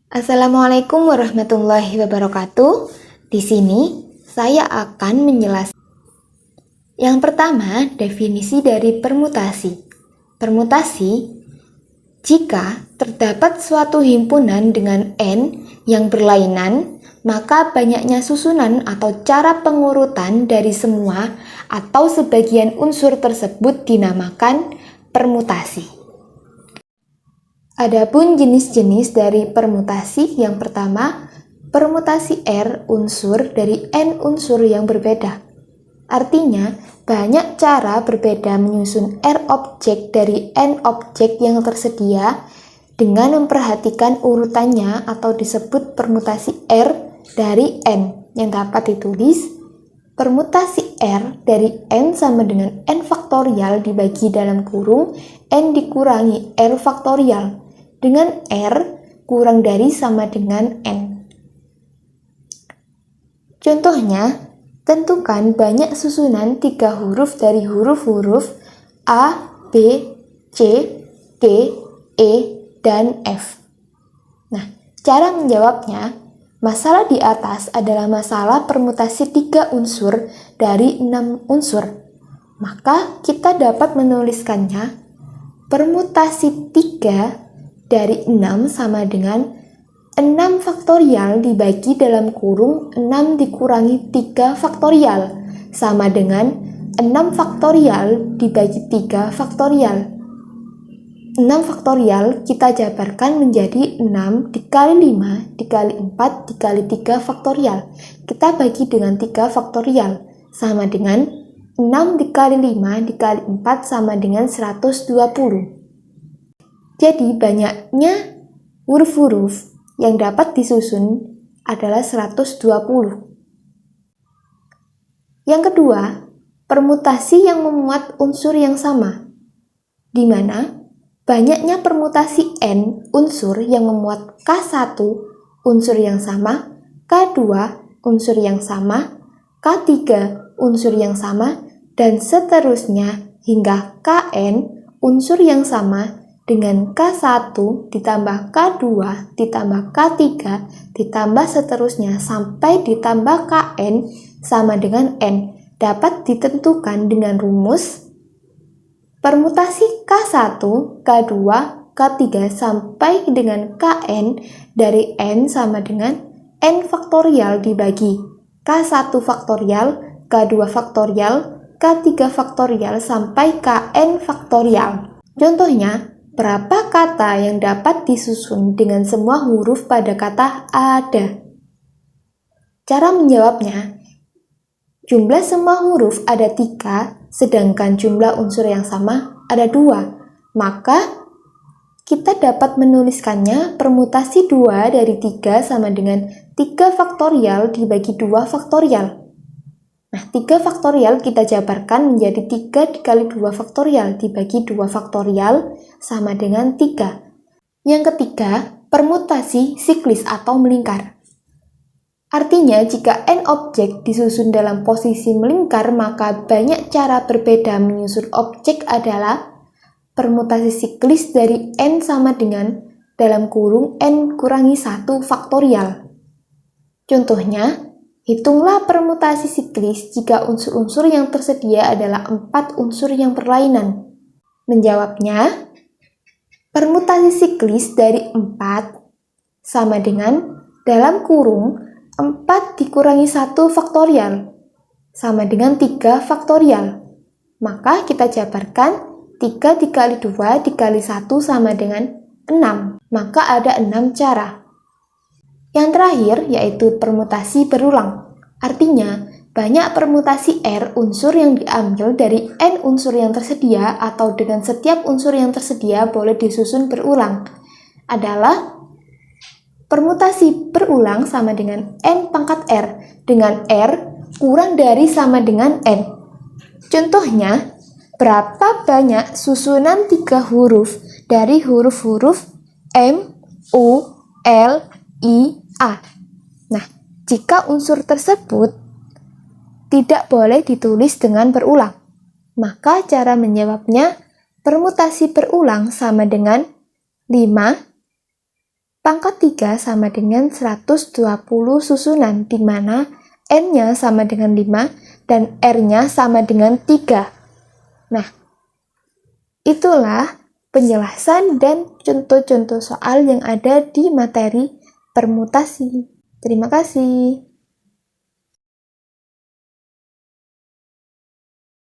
Assalamualaikum warahmatullahi wabarakatuh. Di sini saya akan menjelaskan. Yang pertama, definisi dari permutasi. Permutasi, jika terdapat suatu himpunan dengan N yang berlainan, maka banyaknya susunan atau cara pengurutan dari semua atau sebagian unsur tersebut dinamakan permutasi. Adapun jenis-jenis dari permutasi, yang pertama, permutasi R unsur dari N unsur yang berbeda. Artinya, banyak cara berbeda menyusun R objek dari N objek yang tersedia dengan memperhatikan urutannya atau disebut permutasi R dari N yang dapat ditulis permutasi R dari N sama dengan N faktorial dibagi dalam kurung N dikurangi R faktorial dengan R kurang dari sama dengan N. Contohnya, tentukan banyak susunan 3 huruf dari huruf-huruf A, B, C, D, E, dan F. Nah, cara menjawabnya, masalah di atas adalah masalah permutasi 3 unsur dari 6 unsur. Maka kita dapat menuliskannya permutasi 3 dari 6 sama dengan 6 faktorial dibagi dalam kurung 6 dikurangi 3 faktorial sama dengan 6 faktorial dibagi 3 faktorial. 6 faktorial kita jabarkan menjadi 6 dikali 5 dikali 4 dikali 3 faktorial. Kita bagi dengan 3 faktorial sama dengan 6 dikali 5 dikali 4 sama dengan 120. Jadi banyaknya huruf-huruf yang dapat disusun adalah 120. Yang kedua, permutasi yang memuat unsur yang sama, di mana banyaknya permutasi N unsur yang memuat K1 unsur yang sama, K2 unsur yang sama, K3 unsur yang sama, dan seterusnya hingga Kn unsur yang sama dengan K1 ditambah K2 ditambah K3 ditambah seterusnya sampai ditambah Kn sama dengan N dapat ditentukan dengan rumus permutasi K1, K2, K3 sampai dengan Kn dari N sama dengan N faktorial dibagi K1 faktorial, K2 faktorial, K3 faktorial sampai Kn faktorial. Contohnya, berapa kata yang dapat disusun dengan semua huruf pada kata ada? Cara menjawabnya, jumlah semua huruf ada 3, sedangkan jumlah unsur yang sama ada 2. Maka, kita dapat menuliskannya permutasi 2 dari 3 sama dengan 3 faktorial dibagi 2 faktorial. Nah, 3 faktorial kita jabarkan menjadi 3 dikali 2 faktorial dibagi 2 faktorial sama dengan 3. Yang ketiga, permutasi siklis atau melingkar. Artinya, jika N objek disusun dalam posisi melingkar, maka banyak cara berbeda menyusun objek adalah permutasi siklis dari N sama dengan dalam kurung N kurangi 1 faktorial. Contohnya, hitunglah permutasi siklis jika unsur-unsur yang tersedia adalah 4 unsur yang berlainan. Menjawabnya, permutasi siklis dari 4 sama dengan dalam kurung 4 dikurangi 1 faktorial sama dengan 3 faktorial. Maka kita jabarkan 3 dikali 2 dikali 1 sama dengan 6. Maka ada 6 cara. Yang terakhir yaitu permutasi berulang. Artinya, banyak permutasi R unsur yang diambil dari N unsur yang tersedia atau dengan setiap unsur yang tersedia boleh disusun berulang. Adalah permutasi berulang sama dengan N pangkat R dengan R kurang dari sama dengan N. Contohnya, berapa banyak susunan 3 huruf dari huruf-huruf M, U, L, I, A. Nah, jika unsur tersebut tidak boleh ditulis dengan berulang, maka cara menjawabnya permutasi berulang sama dengan 5 Pangkat 3 sama dengan 120 susunan, di mana N-nya sama dengan 5 dan R-nya sama dengan 3. Nah, itulah penjelasan dan contoh-contoh soal yang ada di materi permutasi. Terima kasih.